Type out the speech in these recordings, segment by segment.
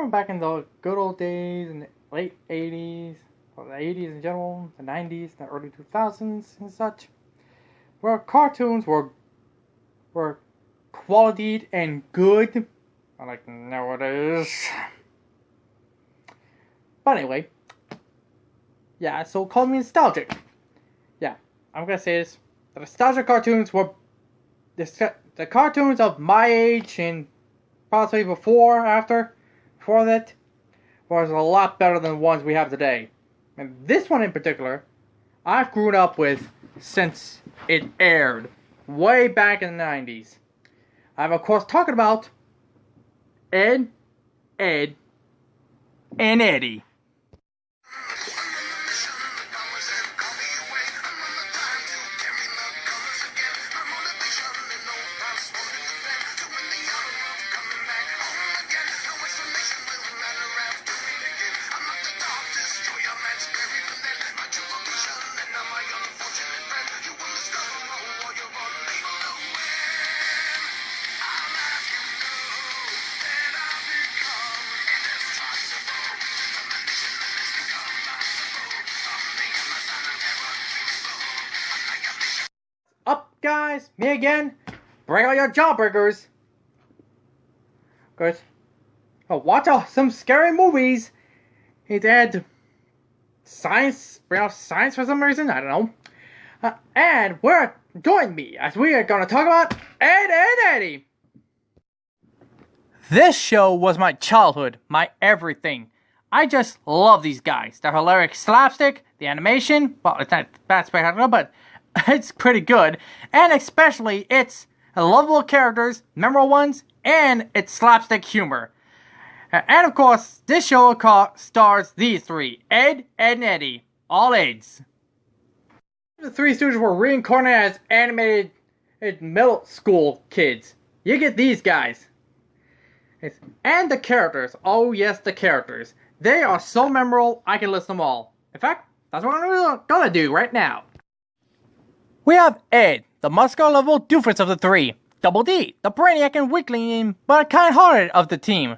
remember back in the good old days, in the late 80s, or the 80s in general, the 90s, the early 2000s and such, where cartoons were qualityed and good. I'm like, nowadays. But anyway, yeah, so call me nostalgic. Yeah, I'm gonna say this. The nostalgic cartoons were the cartoons of my age and possibly before that, was a lot better than the ones we have today. And this one in particular, I've grown up with since it aired way back in the 90s. I'm of course talking about Ed, and Eddy. Up, guys, me again. Bring out your jawbreakers. Good. Oh, watch out, some scary movies. It had science, bring out science for some reason, I don't know. And join me as we are gonna talk about Ed and Eddy. This show was my childhood, my everything. I just love these guys. Their hilarious slapstick, the animation, well, it's not that spectacular, but it's pretty good. And especially its lovable characters, memorable ones, and its slapstick humor. And of course, this show stars these three, Ed, and Eddy, all Eds. The Three Stooges were reincarnated as animated middle school kids. You get these guys. And the characters, oh yes, the characters. They are so memorable, I can list them all. In fact, that's what I'm gonna do right now. We have Ed, the muscular-level doofus of the three. Double D, the brainiac and weakling but kind-hearted of the team.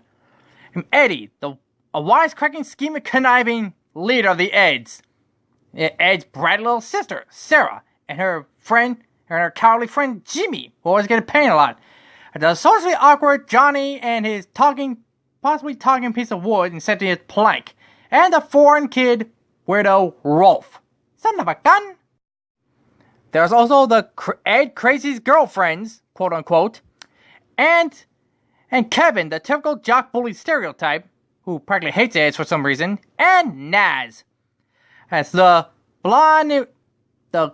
And Eddy, a wisecracking, scheming, conniving leader of the Eds. Ed's bright little sister, Sarah, and her cowardly friend, Jimmy, who always get pain a lot. The socially awkward Johnny and his possibly talking piece of wood and sentient plank. And the foreign kid, weirdo Rolf. Son of a gun! There's also the Ed Crazy's girlfriends, quote unquote, and Kevin, the typical jock bully stereotype, who practically hates Eds for some reason, and Naz, as the blonde, the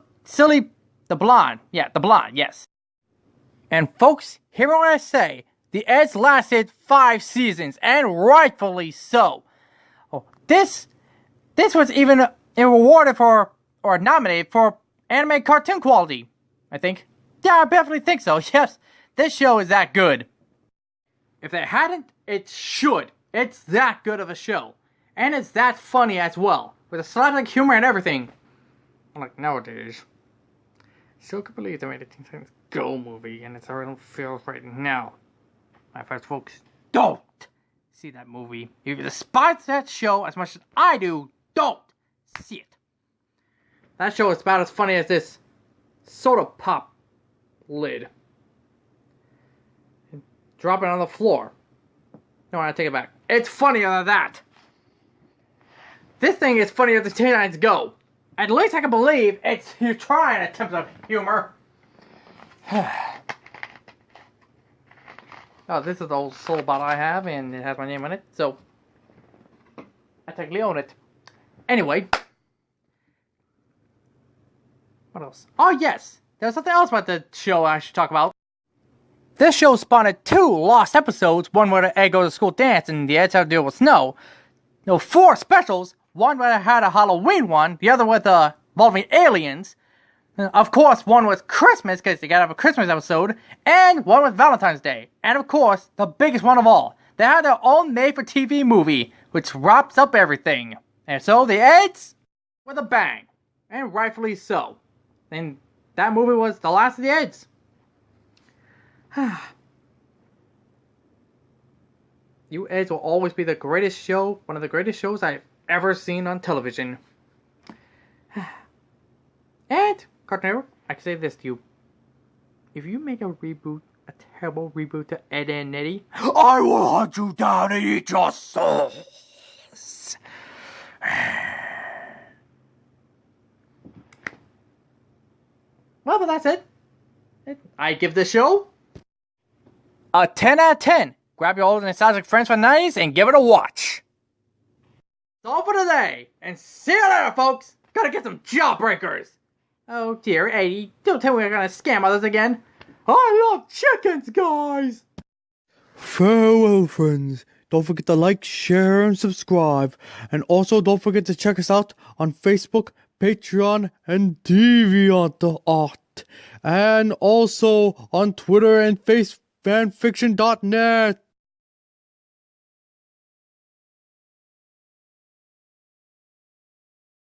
blonde, yes. And folks, hear me when I say, the Eds lasted 5 seasons, and rightfully so. Oh, this was even rewarded for, or nominated for, anime cartoon quality, I think. Yeah, I definitely think so. Yes, this show is that good. If they hadn't, it should. It's that good of a show. And it's that funny as well. With a slapstick humor and everything. Like nowadays. Still can believe they made a Teen Titans Go movie and it's already feels right now. My first folks, don't see that movie. If you despise that show as much as I do, don't see it. That show is about as funny as this soda pop lid. And drop it on the floor. No, I take it back. It's funnier than that. This thing is funnier than Teen Titans Go. At least I can believe you're trying attempts of humor. Oh, this is the old soul bottle I have, and it has my name on it, so I technically own it. Anyway. What else? Oh, yes! There's something else about the show I should talk about. This show spawned 2 lost episodes, one where the Ed goes to school dance and the Eds have to deal with snow. No, 4 specials, one where they had a Halloween one, the other with involving aliens. Of course, one was Christmas, because they gotta have a Christmas episode, and one was Valentine's Day. And of course, the biggest one of all, they had their own made-for-TV movie, which wraps up everything. And so, the Eds, with a bang. And rightfully so. And that movie was The Last of the Eds. You Eds will always be the greatest show, one of the greatest shows I've ever seen on television. And, Cartoon Network, I can say this to you. If you make a terrible reboot to Ed and Eddy, I will hunt you down and eat your souls. Well, but that's it. I give the show a 10 out of 10. Grab your old nostalgic friends from the 90s and give it a watch. That's all for today. And see you later, folks. Gotta get some jawbreakers. Oh dear, Eddy, don't tell me we're gonna scam others again. I love chickens, guys. Farewell, friends. Don't forget to like, share, and subscribe. And also don't forget to check us out on Facebook, Patreon, and DeviantArt. And also on Twitter and fanfiction.net.